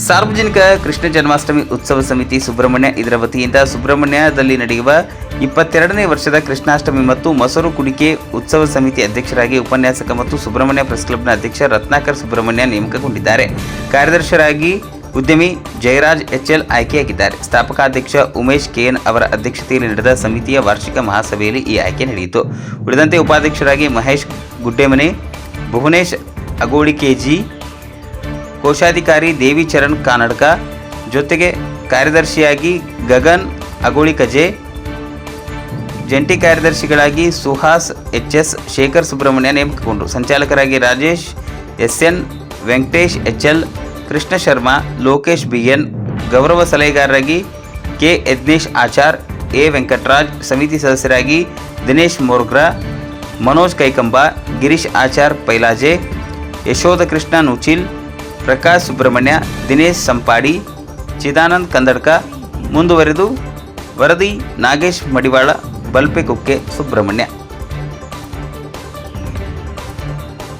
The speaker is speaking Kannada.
ಸಾರ್ವಜನಿಕ ಕೃಷ್ಣ ಜನ್ಮಾಷ್ಟಮಿ ಉತ್ಸವ ಸಮಿತಿ ಸುಬ್ರಹ್ಮಣ್ಯ ಇದರ ವತಿಯಿಂದ ಸುಬ್ರಹ್ಮಣ್ಯದಲ್ಲಿ ನಡೆಯುವ 22ನೇ ವರ್ಷದ ಕೃಷ್ಣಾಷ್ಟಮಿ ಮತ್ತು ಮೊಸರು ಕುಡಿಕೆ ಉತ್ಸವ ಸಮಿತಿ ಅಧ್ಯಕ್ಷರಾಗಿ ಉಪನ್ಯಾಸಕ ಮತ್ತು ಸುಬ್ರಹ್ಮಣ್ಯ ಪ್ರೆಸ್ ಕ್ಲಬ್ನ ಅಧ್ಯಕ್ಷ ರತ್ನಾಕರ್ ಸುಬ್ರಹ್ಮಣ್ಯ ನೇಮಕಗೊಂಡಿದ್ದಾರೆ. ಕಾರ್ಯದರ್ಶಿಯಾಗಿ ಉದ್ಯಮಿ ಜಯರಾಜ್ ಎಚ್ಎಲ್ ಆಯ್ಕೆಯಾಗಿದ್ದಾರೆ. ಸ್ಥಾಪಕಾಧ್ಯಕ್ಷ ಉಮೇಶ್ ಕೆಎನ್ ಅವರ ಅಧ್ಯಕ್ಷತೆಯಲ್ಲಿ ನಡೆದ ಸಮಿತಿಯ ವಾರ್ಷಿಕ ಮಹಾಸಭೆಯಲ್ಲಿ ಈ ಆಯ್ಕೆ ನಡೆಯಿತು. ಉಳಿದಂತೆ ಉಪಾಧ್ಯಕ್ಷರಾಗಿ ಮಹೇಶ್ ಗುಡ್ಡೆಮನೆ, ಭುವನೇಶ್ ಅಗೋಳಿ ಕೆಜಿ, ಕೋಶಾಧಿಕಾರಿ ದೇವಿ ಚರಣ್ ಕಾನಡ್ಕ, ಜೊತೆಗೆ ಕಾರ್ಯದರ್ಶಿಯಾಗಿ ಗಗನ್ ಅಗೋಳಿ ಕಜೆ, ಜಂಟಿ ಕಾರ್ಯದರ್ಶಿಗಳಾಗಿ ಸುಹಾಸ್ ಎಚ್ಎಸ್, ಶೇಖರ್ ಸುಬ್ರಹ್ಮಣ್ಯ ನೇಮಕಗೊಂಡರು. ಸಂಚಾಲಕರಾಗಿ Rajesh SN, Venkatesh HL, Krishna Sharma, Lokesh BN, ಗೌರವ ಸಲಹೆಗಾರರಾಗಿ ಕೆ ಯಜ್ನೇಶ್ ಆಚಾರ್, ಎ ವೆಂಕಟರಾಜ್, ಸಮಿತಿ ಸದಸ್ಯರಾಗಿ ದಿನೇಶ್ ಮೋರ್ಗ್ರಾ, ಮನೋಜ್ ಕೈಕಂಬ, ಗಿರೀಶ್ ಆಚಾರ್ ಪೈಲಾಜೆ, ಯಶೋಧ ಕೃಷ್ಣ ನೂಚಿಲ್, ಪ್ರಕಾಶ್ ಸುಬ್ರಹ್ಮಣ್ಯ, ದಿನೇಶ್ ಸಂಪಾಡಿ, ಚಿದಾನಂದ್ ಕಂದಡ್ಕ. ಮುಂದುವರೆದು ವರದಿ ನಾಗೇಶ್ ಮಡಿವಾಳ, ಬಲ್ಪೆ ಕುಕ್ಕೆ ಸುಬ್ರಹ್ಮಣ್ಯ.